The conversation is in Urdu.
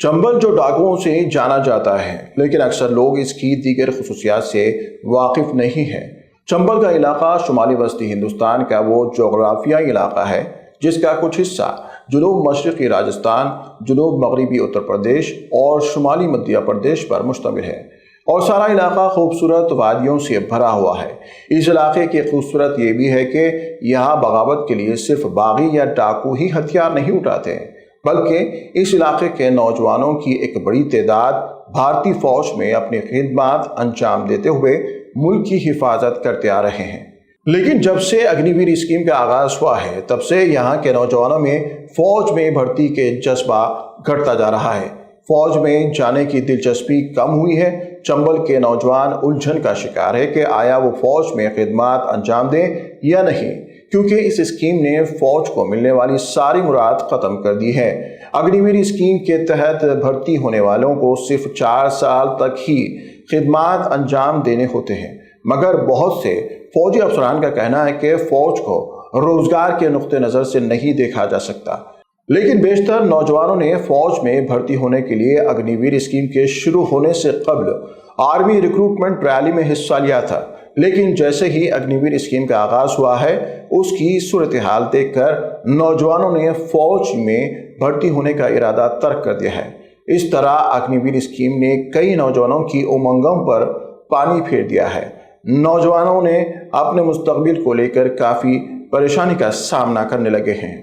چنبل جو ڈاکوؤں سے جانا جاتا ہے، لیکن اکثر لوگ اس کی دیگر خصوصیات سے واقف نہیں ہیں۔ چنبل کا علاقہ شمالی وسطی ہندوستان کا وہ جغرافیائی علاقہ ہے جس کا کچھ حصہ جنوب مشرقی راجستھان، جنوب مغربی اتر پردیش اور شمالی مدھیہ پردیش پر مشتمل ہے، اور سارا علاقہ خوبصورت وادیوں سے بھرا ہوا ہے۔ اس علاقے کی خوبصورت یہ بھی ہے کہ یہاں بغاوت کے لیے صرف باغی یا ڈاکو ہی ہتھیار نہیں اٹھاتے ہیں، بلکہ اس علاقے کے نوجوانوں کی ایک بڑی تعداد بھارتی فوج میں اپنی خدمات انجام دیتے ہوئے ملک کی حفاظت کرتے آ رہے ہیں۔ لیکن جب سے اگنی ویر اسکیم کا آغاز ہوا ہے، تب سے یہاں کے نوجوانوں میں فوج میں بھرتی کے جذبہ گھٹتا جا رہا ہے۔ فوج میں جانے کی دلچسپی کم ہوئی ہے۔ چنبل کے نوجوان الجھن کا شکار ہے کہ آیا وہ فوج میں خدمات انجام دیں یا نہیں، کیونکہ اس اسکیم نے فوج کو ملنے والی ساری مراد ختم کر دی ہے۔ اگنی ویر اسکیم کے تحت بھرتی ہونے والوں کو صرف 4 سال تک ہی خدمات انجام دینے ہوتے ہیں، مگر بہت سے فوجی افسران کا کہنا ہے کہ فوج کو روزگار کے نقطہ نظر سے نہیں دیکھا جا سکتا۔ لیکن بیشتر نوجوانوں نے فوج میں بھرتی ہونے کے لیے اگنی ویر اسکیم کے شروع ہونے سے قبل آرمی ریکروٹمنٹ ریلی میں حصہ لیا تھا، لیکن جیسے ہی اگنی ویر اسکیم کا آغاز ہوا ہے، اس کی صورتحال دیکھ کر نوجوانوں نے فوج میں بھرتی ہونے کا ارادہ ترک کر دیا ہے۔ اس طرح اگنی ویر اسکیم نے کئی نوجوانوں کی امنگوں پر پانی پھیر دیا ہے۔ نوجوانوں نے اپنے مستقبل کو لے کر کافی پریشانی کا سامنا کرنے لگے ہیں۔